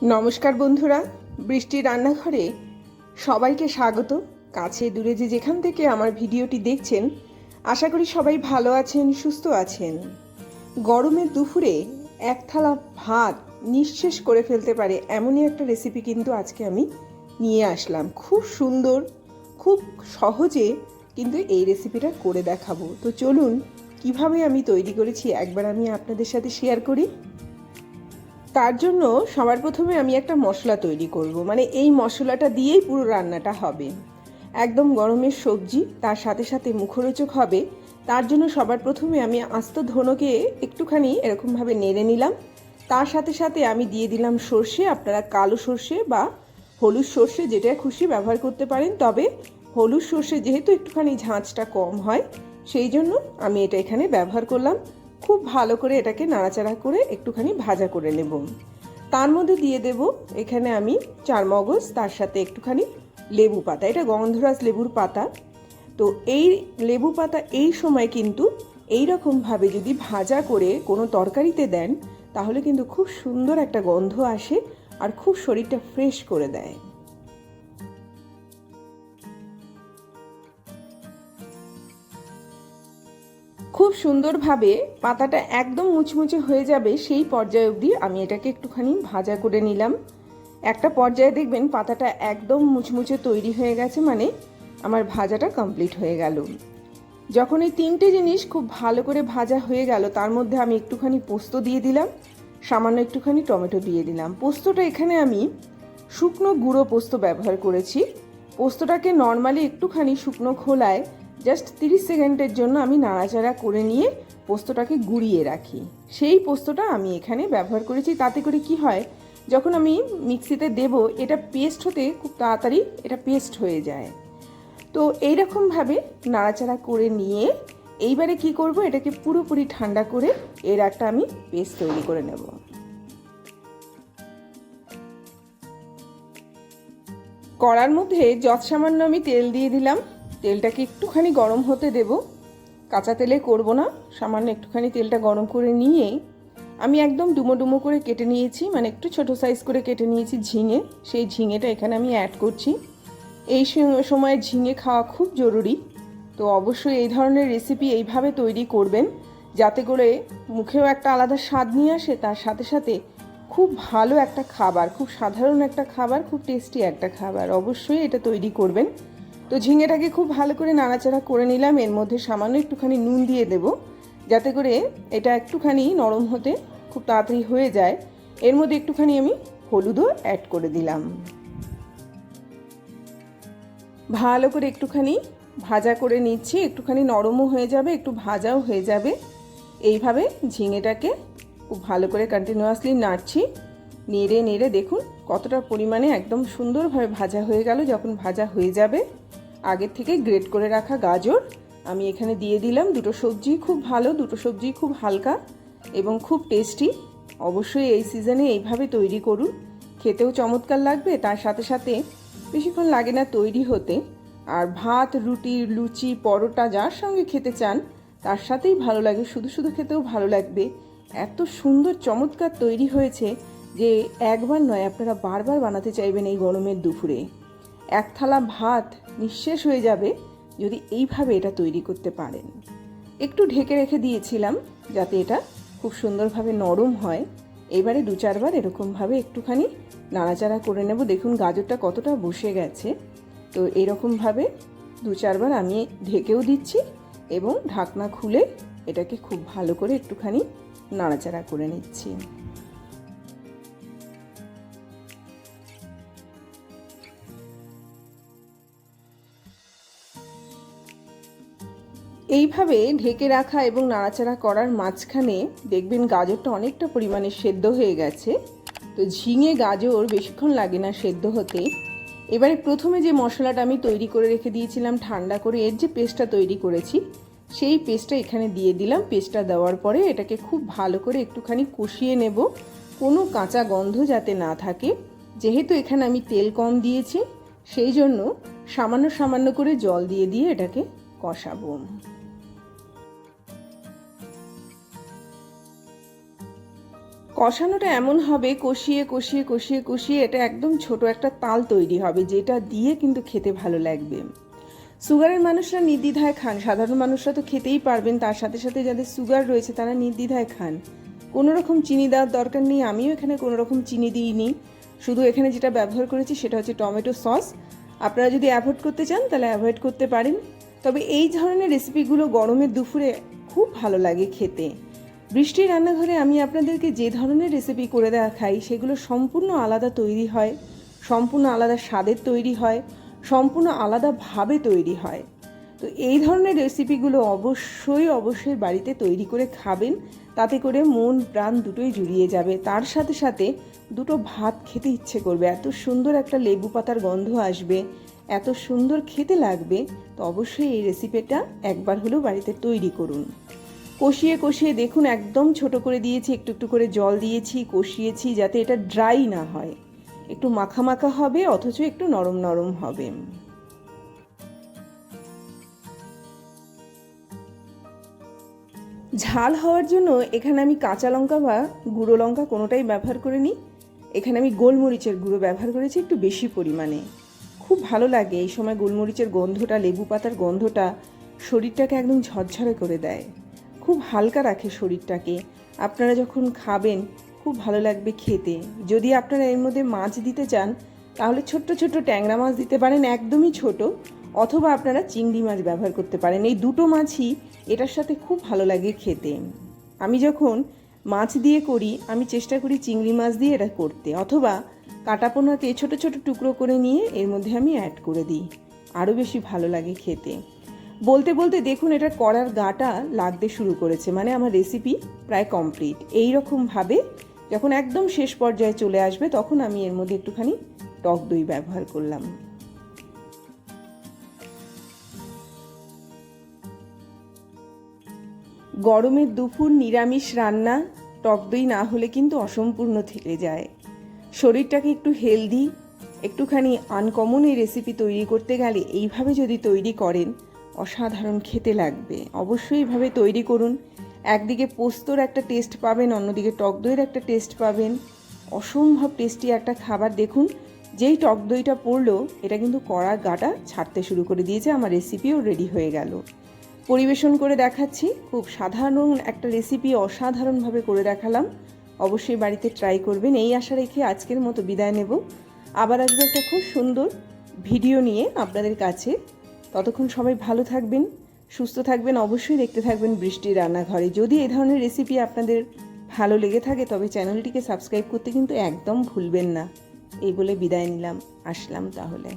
নমস্কার বন্ধুরা, বৃষ্টি রান্নাঘরে সবাইকে স্বাগত। কাছে দূরে যে যেখান থেকে আমার ভিডিওটি দেখছেন, আশা করি সবাই ভালো আছেন, সুস্থ আছেন। গরমের দুপুরে এক থালা ভাত নিঃশেষ করে ফেলতে পারে এমনই একটা রেসিপি কিন্তু আজকে আমি নিয়ে আসলাম। খুব সুন্দর, খুব সহজে কিন্তু এই রেসিপিটা করে দেখাবো। তো চলুন কিভাবে আমি তৈরি করেছি একবার আমি আপনাদের সাথে শেয়ার করি। তার জন্য সবার প্রথমে আমি একটা মশলা তৈরি করব, মানে এই মশলাটা দিয়েই পুরো রান্নাটা হবে। একদম গরমের সবজি, তার সাথে সাথে মুখরোচক হবে। তার জন্য সবার প্রথমে আমি আস্ত ধনেকে একটুখানি এরকমভাবে নেড়ে নিলাম। তার সাথে সাথে আমি দিয়ে দিলাম সর্ষে। আপনারা কালো সর্ষে বা হলুদ সর্ষে যেটা খুশি ব্যবহার করতে পারেন, তবে হলুদ সর্ষে যেহেতু একটুখানি ঝাঁঝটা কম হয়, সেই জন্য আমি এটা এখানে ব্যবহার করলাম। খুব ভালো করে এটাকে নাড়াচাড়া করে একটুখানি ভাজা করে নেব। তার মধ্যে দিয়ে দেব এখানে আমি চারমগজ, তার সাথে একটুখানি লেবু পাতা। এটা গন্ধরাজ লেবুর পাতা। তো এই লেবু পাতা এই সময় কিন্তু এই রকমভাবে যদি ভাজা করে কোনো তরকারিতে দেন, তাহলে কিন্তু খুব সুন্দর একটা গন্ধ আসে আর খুব শরীরটা ফ্রেশ করে দেয়। খুব সুন্দরভাবে পাতাটা একদম মুচমুচে হয়ে যাবে সেই পর্যায়ে অবধি আমি এটাকে একটুখানি ভাজা করে নিলাম। একটা পর্যায়ে দেখবেন পাতাটা একদম মুচমুচে তৈরি হয়ে গেছে, মানে আমার ভাজাটা কমপ্লিট হয়ে গেল। যখন এই তিনটে জিনিস খুব ভালো করে ভাজা হয়ে গেল, তার মধ্যে আমি একটুখানি পোস্ত দিয়ে দিলাম, সামান্য একটুখানি টমেটো দিয়ে দিলাম। পোস্তটা এখানে আমি শুকনো গুঁড়ো পোস্ত ব্যবহার করেছি। পোস্তটাকে নর্মালি একটুখানি শুকনো খোলায় জাস্ট 30 সেকেন্ডের জন্য আমি নাড়াচাড়া করে নিয়ে পোস্তটাকে গুঁড়িয়ে রাখি। সেই পোস্তটা আমি এখানে ব্যবহার করেছি। তাতে করে কি হয়, যখন আমি মিক্সিতে দেব, এটা পেস্ট হতে খুব তাড়াতাড়ি এটা পেস্ট হয়ে যায়। তো এইরকমভাবে নাড়াচাড়া করে নিয়ে এইবারে কি করব, এটাকে পুরোপুরি ঠান্ডা করে এর একটা আমি পেস্ট তৈরি করে নেব। কড়ার মধ্যে যৎসামান্য আমি তেল দিয়ে দিলাম। তেলটাকে একটুখানি গরম হতে দেব, কাঁচা তেলে করব না। সামান্য একটুখানি তেলটা গরম করে নিয়ে আমি একদম ডুমো ডুমো করে কেটে নিয়েছি, মানে একটু ছোট সাইজ করে কেটে নিয়েছি ঝিঙে। সেই ঝিঙেটা এখানে আমি অ্যাড করছি। এই সময় ঝিঙে খাওয়া খুব জরুরি। তো অবশ্যই এই ধরনের রেসিপি এইভাবে তৈরি করবেন, যাতে করে মুখেও একটা আলাদা স্বাদ নিয়ে আসে, তার সাথে সাথে খুব ভালো একটা খাবার, খুব সাধারণ একটা খাবার, খুব টেস্টি একটা খাবার। অবশ্যই এটা তৈরি করবেন। তো ঝিঙেটাকে খুব ভালো করে নাড়াচাড়া করে নিলাম। এর মধ্যে সামান্য একটুখানি নুন দিয়ে দেব, যাতে করে এটা একটুখানি নরম হতে খুব তাড়াতাড়ি হয়ে যায়। এর মধ্যে একটুখানি আমি হলুদও অ্যাড করে দিলাম। ভালো করে একটুখানি ভাজা করে নিচ্ছি, একটুখানি নরমও হয়ে যাবে, একটু ভাজাও হয়ে যাবে। এইভাবে ঝিঙেটাকে খুব ভালো করে কন্টিনিউয়াসলি নাড়ছি। নেড়ে নেড়ে দেখুন কতটা পরিমাণে একদম সুন্দরভাবে ভাজা হয়ে গেল। যখন ভাজা হয়ে যাবে, আগের থেকে গ্রেট করে রাখা গাজর আমি এখানে দিয়ে দিলাম। দুটো সবজি খুব ভালো, দুটো সবজি খুব হালকা এবং খুব টেস্টি। অবশ্যই এই সিজনে এইভাবে তৈরি করুন, খেতেও চমৎকার লাগবে। তার সাথে সাথে বেশিক্ষণ লাগে না তৈরি হতে। আর ভাত, রুটি, লুচি, পরোটা যার সঙ্গে খেতে চান তার সাথেই ভালো লাগে, শুধু শুধু খেতেও ভালো লাগবে। এত সুন্দর চমৎকার তৈরি হয়েছে যে একবার নয়, আপনারা বারবার বানাতে চাইবেন এই গরমের দুপুরে। এক থালা ভাত নিঃশেষ হয়ে যাবে যদি এইভাবে এটা তৈরি করতে পারেন। একটু ঢেকে রেখে দিয়েছিলাম যাতে এটা খুব সুন্দরভাবে নরম হয়। এবারে 2-4 বার এরকমভাবে একটুখানি নাড়াচাড়া করে নেব। দেখুন গাজরটা কতটা বসে গেছে। তো এরকমভাবে 2-4 বার আমি ঢেকেও দিচ্ছি এবং ঢাকনা খুলে এটাকে খুব ভালো করে একটুখানি নাড়াচাড়া করে নিচ্ছি। এইভাবে ঢেকে রাখা এবং নাড়াচাড়া করার মাঝখানে দেখবেন গাজরটা অনেকটা পরিমাণে সেদ্ধ হয়ে গেছে। তো ঝিঙে গাজর বেশিক্ষণ লাগে না সেদ্ধ হতে। এবারে প্রথমে যে মশলাটা আমি তৈরি করে রেখে দিয়েছিলাম ঠান্ডা করে, এর যে পেস্টটা তৈরি করেছি সেই পেস্টটা এখানে দিয়ে দিলাম। পেস্টটা দেওয়ার পরে এটাকে খুব ভালো করে একটুখানি কষিয়ে নেব, কোনো কাঁচা গন্ধ যাতে না থাকে। যেহেতু এখানে আমি তেল কম দিয়েছি, সেই জন্য সামান্য সামান্য করে জল দিয়ে দিয়ে এটাকে কষাবো। কষানোটা এমন হবে, কষিয়ে কষিয়ে কষিয়ে কষিয়ে এটা একদম ছোট একটা তাল তৈরি হবে, যেটা দিয়ে কিন্তু খেতে ভালো লাগবে। সুগারের মানুষরা নির্দ্বিধায় খান, সাধারণ মানুষরা তো খেতেই পারবেন, তার সাথে সাথে যাদের সুগার রয়েছে তারা নির্দ্বিধায় খান। কোনো রকম চিনি দেওয়ার দরকার নেই, আমিও এখানে কোনো রকম চিনি দিইনি। শুধু এখানে যেটা ব্যবহার করেছি সেটা হচ্ছে টমেটো সস। আপনারা যদি অ্যাভয়েড করতে চান তাহলে অ্যাভয়েড করতে পারেন। তবে এই ধরনের রেসিপিগুলো গরমের দুপুরে খুব ভালো লাগে খেতে। বৃষ্টির রান্নাঘরে আমি আপনাদেরকে যে ধরনের রেসিপি করে দেখাই সেগুলো সম্পূর্ণ আলাদা তৈরি হয়, সম্পূর্ণ আলাদা স্বাদের তৈরি হয়, সম্পূর্ণ আলাদাভাবে তৈরি হয়। তো এই ধরনের রেসিপিগুলো অবশ্যই বাড়িতে তৈরি করে খাবেন, তাতে করে মন প্রাণ দুটোই জুড়িয়ে যাবে। তার সাথে সাথে দুটো ভাত খেতে ইচ্ছে করবে, এত সুন্দর একটা লেবু পাতার গন্ধ আসবে, এত সুন্দর খেতে লাগবে। তো অবশ্যই এই রেসিপিটা একবার হলেও বাড়িতে তৈরি করুন। কষিয়ে কষিয়ে দেখুন একদম ছোট করে দিয়েছি, একটু একটু করে জল দিয়েছি, কষিয়েছি যাতে এটা ড্রাই না হয়, একটু মাখা মাখা হবে অথচ একটু নরম নরম হবে। ঝাল হওয়ার জন্য এখানে আমি কাঁচা লঙ্কা বা গুঁড়ো লঙ্কা কোনোটাই ব্যবহার করিনি। এখানে আমি গোলমরিচের গুঁড়ো ব্যবহার করেছি একটু বেশি পরিমাণে। খুব ভালো লাগে এই সময় গোলমরিচের গন্ধটা, লেবু পাতার গন্ধটা শরীরটাকে একদম ঝরঝরে করে দেয়, খুব হালকা রাখে শরীরটাকে। আপনারা যখন খাবেন খুব ভালো লাগবে খেতে। যদি আপনারা এর মধ্যে মাছ দিতে চান তাহলে ছোট্ট ছোট্ট ট্যাংরা মাছ দিতে পারেন, একদমই ছোট, অথবা আপনারা চিংড়ি মাছ ব্যবহার করতে পারেন। এই দুটো মাছই এটার সাথে খুব ভালো লাগে খেতে। আমি যখন মাছ দিয়ে করি আমি চেষ্টা করি চিংড়ি মাছ দিয়ে এটা করতে, অথবা কাটাপোনাকে ছোট ছোট টুকরো করে নিয়ে এর মধ্যে আমি অ্যাড করে দিই, আরও বেশি ভালো লাগে খেতে। বলতে বলতে দেখুন এটা কড়ার গাটা লাগতে শুরু করেছে, মানে আমার রেসিপি প্রায় কমপ্লিট। এই রকমভাবে যখন একদম শেষ পর্যায়ে চলে আসবে তখন আমি এর মধ্যে একটুখানি টক দই ব্যবহার করলাম। গরমের দুপুর নিরামিষ রান্না, টক দই না হলে কিন্তু অসম্পূর্ণ থেকে যায়। শরীরটাকে একটু হেলদি, একটুখানি আনকমন এই রেসিপি তৈরি করতে গেলে এইভাবে যদি তৈরি করেন অসাধারণ খেতে লাগবে। অবশ্যই এইভাবে তৈরি করুন। একদিকে পোস্তর একটা টেস্ট পাবেন, অন্যদিকে টক দইয়ের একটা টেস্ট পাবেন, অসম্ভব টেস্টি একটা খাবার। দেখুন যেই টক দইটা পড়লো এটা কিন্তু কড়ার গাটা ছাড়তে শুরু করে দিয়েছে, আমার রেসিপিও রেডি হয়ে গেল। পরিবেশন করে দেখাচ্ছি, খুব সাধারণ একটা রেসিপি অসাধারণভাবে করে দেখালাম। অবশ্যই বাড়িতে ট্রাই করবেন এই আশা রেখে আজকের মতো বিদায় নেব। আবার আসবে একটা খুব সুন্দর ভিডিও নিয়ে আপনাদের কাছে। ততক্ষণ সবাই ভালো থাকবেন, সুস্থ থাকবেন, অবশ্যই দেখতে থাকবেন বৃষ্টির রান্নাঘরে। যদি এই ধরনের রেসিপি আপনাদের ভালো লেগে থাকে তবে চ্যানেলটিকে সাবস্ক্রাইব করতে কিন্তু একদম ভুলবেন না। এই বলে বিদায় নিলাম, আসলাম তাহলে।